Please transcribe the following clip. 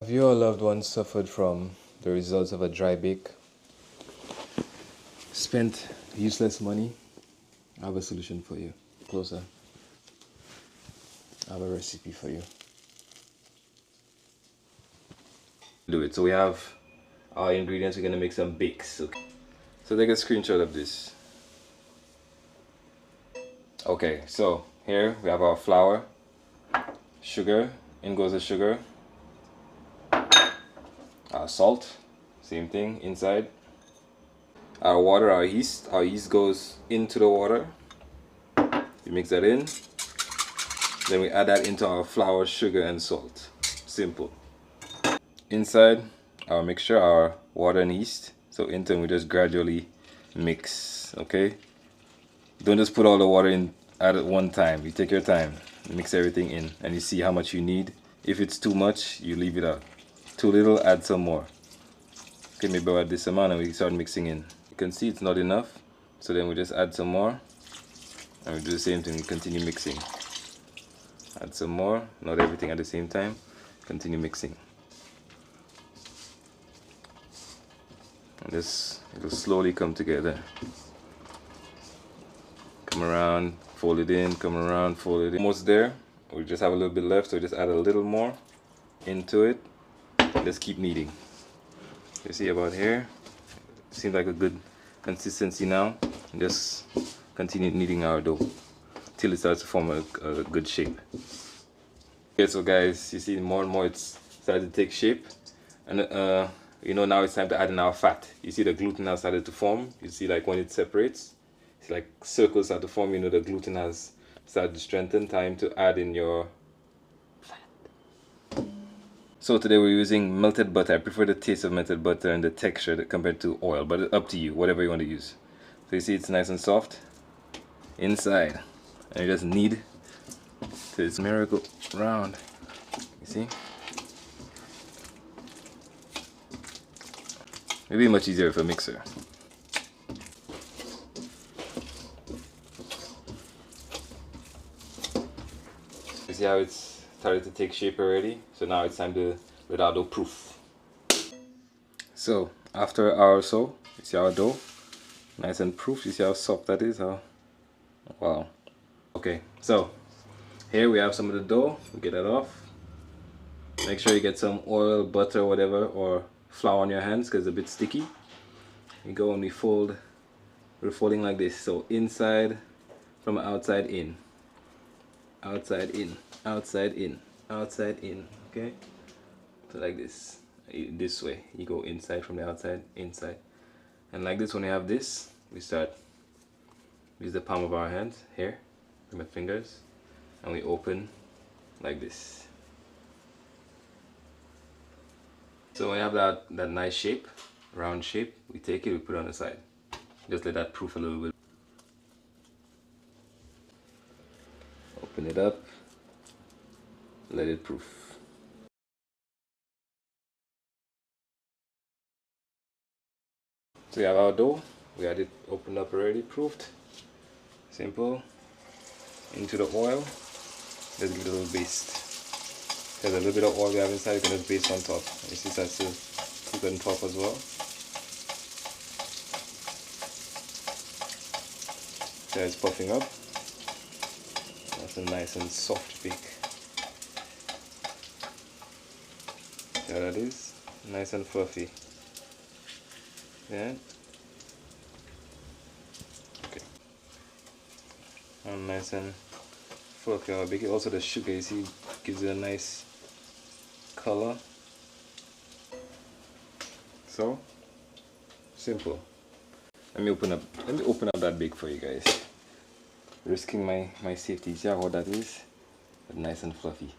Have your loved ones suffered from the results of a dry bake? Spent useless money? I have a solution for you. Closer. I have a recipe for you. Do it. So we have our ingredients. We're gonna make some bakes. Okay. So take a screenshot of this. Okay, so here we have our flour, sugar, in goes the sugar, our salt, same thing inside, our water, our yeast goes into the water. You mix that in, then we add that into our flour, sugar and salt. Simple. Inside our mixture, our water and yeast, so into we just gradually mix. Okay, don't just put all the water in at one time. You take your time, mix everything in, and you see how much you need. If it's too much, you leave it out. Too little, add some more. Okay, maybe add this amount and we start mixing in. You can see it's not enough, so then we just add some more, and we do the same thing. We continue mixing. Add some more, not everything at the same time. Continue mixing. And this, it will slowly come together. Come around, fold it in, come around, fold it in. Almost there. We just have a little bit left, so just add a little more into it. Just keep kneading. You see about here? Seems like a good consistency now. Just continue kneading our dough till it starts to form a good shape. Okay, so guys, you see more and more it's started to take shape, and you know, now it's time to add in our fat. You see the gluten now started to form. You see, like when it separates, it's like circles start to form. You know, the gluten has started to strengthen. Time to add in your fat. So today we're using melted butter. I prefer the taste of melted butter and the texture compared to oil, but it's up to you, whatever you want to use. So you see it's nice and soft inside, and you just knead till it's miracle round. You see? It'd be much easier with a mixer. You see how it's started to take shape already? So now it's time to let our dough proof. So after an hour or so, you see our dough, nice and proof. You see how soft that is? How, wow. Okay, so here we have some of the dough. We get that off. Make sure you get some oil, butter, whatever, or flour on your hands because it's a bit sticky. You go and we fold. We're folding like this. So inside from outside in, outside in, outside in, outside in. Okay. So like this. This way. You go inside from the outside, inside, and like this. When you have this, we start. Use the palm of our hands here, with my fingers, and we open like this. So when you have that nice shape, round shape, we take it, we put it on the side. Just let that proof a little bit. Open it up, let it proof. So we have our dough, we had it opened up already, proofed. Simple. Into the oil, let's give it a little baste. There's a little bit of oil we have inside, you can just baste on top. You see that's still keep it on top as well. So it's puffing up. That's a nice and soft bake. See how that is? Nice and fluffy. Yeah. Okay. And nice and fluffy on bake. Also the sugar, you see, gives it a nice color. So simple. Let me open up that bake for you guys. Risking my safety. See how hot that is? But nice and fluffy.